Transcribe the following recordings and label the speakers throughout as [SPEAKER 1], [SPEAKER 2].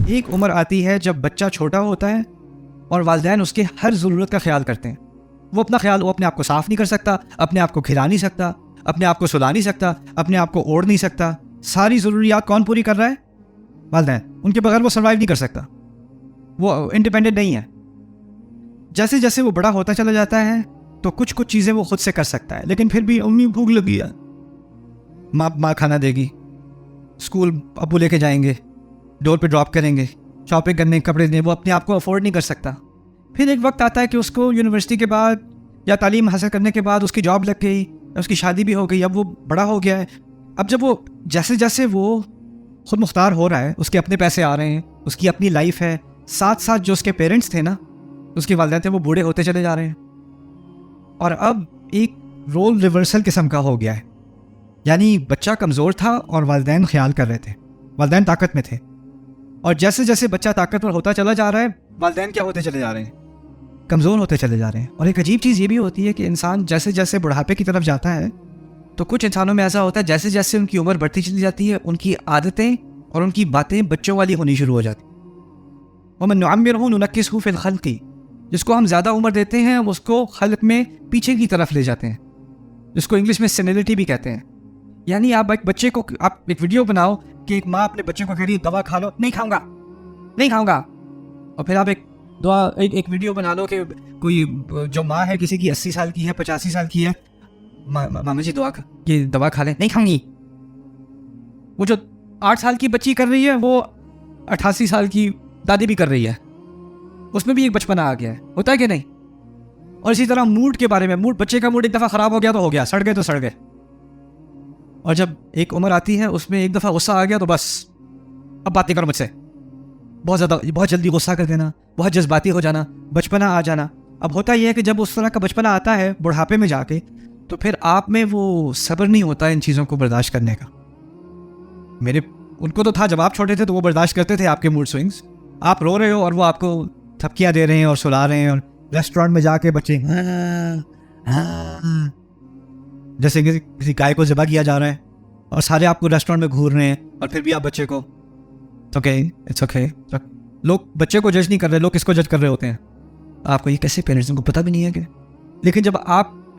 [SPEAKER 1] एक उम्र आती है जब बच्चा छोटा होता है और वालिदैन उसके हर ज़रूरत का ख्याल करते हैं। वो अपने आप को साफ़ नहीं कर सकता, अपने आप को खिला नहीं सकता, अपने आप को सुला नहीं सकता, अपने आप को ओढ़ नहीं सकता। सारी ज़रूरियात कौन पूरी कर रहा है? वालिदैन। उनके बगैर वो सर्वाइव नहीं कर सकता, वो इंडिपेंडेंट नहीं है। जैसे जैसे वो बड़ा होता चला जाता है तो कुछ कुछ चीज़ें वो खुद से कर सकता है, लेकिन फिर भी अम्मी भूख लगी है, माँ खाना देगी, स्कूल अब्बू लेके जाएंगे, डोर पे ड्रॉप करेंगे, शॉपिंग करने, कपड़े देने, वो अपने आप को अफोर्ड नहीं कर सकता। फिर एक वक्त आता है कि उसको यूनिवर्सिटी के बाद या तालीम हासिल करने के बाद उसकी जॉब लग गई, उसकी शादी भी हो गई, अब वो बड़ा हो गया है। अब जब वो जैसे जैसे वो खुद मुख्तार हो रहा है, उसके अपने पैसे आ रहे हैं, उसकी अपनी लाइफ है, साथ साथ जो उसके पेरेंट्स थे ना, उसके वालिदैन थे, वो बूढ़े होते चले जा रहे हैं। और अब एक रोल रिवर्सल किस्म का हो गया है, यानी बच्चा कमज़ोर था और वालिदैन ख्याल कर रहे थे, वालिदैन ताकत में थे। और जैसे जैसे बच्चा ताकतवर होता चला जा रहा है, वालिदैन क्या होते चले जा रहे हैं? कमज़ोर होते चले जा रहे हैं। और एक अजीब चीज़ ये भी होती है कि इंसान जैसे जैसे बुढ़ापे की तरफ जाता है तो कुछ इंसानों में ऐसा होता है, जैसे जैसे उनकी उम्र बढ़ती चली जाती है, उनकी आदतें और उनकी बातें बच्चों वाली होनी शुरू हो जाती। वमन नुअम्मिरहु नुनक्किसहु फिल खल्क़ि, जिसको हम ज़्यादा उम्र देते हैं उसको खल्क़ में पीछे की तरफ ले जाते हैं, जिसको इंग्लिश में सेनिलिटी भी कहते हैं। यानी आप एक बच्चे को, आप एक वीडियो बनाओ कि एक माँ अपने बच्चे को कह रही है दवा खा लो, नहीं खाऊंगा, नहीं खाऊंगा। और फिर आप एक वीडियो बना लो कि कोई जो माँ है किसी की 80 साल की है, 85 साल की है, मामा जी दवा खा लें, नहीं खाऊंगी। वो जो 8 साल की बच्ची कर रही है वो 88 साल की दादी भी कर रही है, उसमें भी एक बचपना आ गया है, होता है कि नहीं? और इसी तरह मूड के बारे में, बच्चे का मूड एक दफ़ा ख़राब हो गया तो हो गया, सड़ गए तो सड़ गए। और जब एक उम्र आती है उसमें एक दफ़ा गुस्सा आ गया तो बस, अब बात नहीं करो मुझसे, बहुत जल्दी गुस्सा कर देना, बहुत जज्बाती हो जाना, बचपना आ जाना। अब होता यह है कि जब उस तरह का बचपना आता है बुढ़ापे में जाके, तो फिर आप में वो सब्र नहीं होता इन चीज़ों को बर्दाश्त करने का। उनको तो था, जब आप छोटे थे तो वो बर्दाश्त करते थे आपके मूड स्विंग्स। आप रो रहे हो और वो आपको थपकियाँ दे रहे हैं और सुला रहे हैं, और रेस्टोरेंट में जाके बच्चे जैसे किसी गाय को ज़िबा किया जा रहा है और सारे आपको रेस्टोरेंट में घूर रहे हैं, और फिर भी आप बच्चे को इट्स ओके। लोग बच्चे को जज नहीं कर रहे, लोग किसको जज कर रहे होते हैं? आपको। ये कैसे पेरेंट्स को पता भी नहीं है कि। लेकिन जब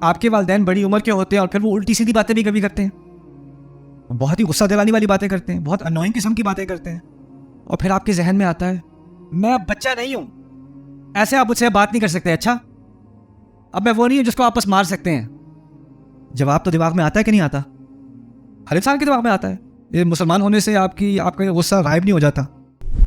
[SPEAKER 1] आपके वालिदैन बड़ी उम्र के होते हैं और फिर वो उल्टी सीधी बातें भी कभी करते हैं, बहुत ही गुस्सा दिलाने वाली बातें करते हैं, बहुत अनोइंग किस्म की बातें करते हैं, और फिर आपके जहन में आता है मैं अब बच्चा नहीं हूं, ऐसे आप मुझसे बात नहीं कर सकते। अच्छा, अब मैं वो नहीं हूं जिसको आपस मार सकते हैं। जवाब तो दिमाग में आता है कि नहीं आता? हर इंसान के दिमाग में आता है। ये मुसलमान होने से आपका गुस्सा गायब नहीं हो जाता।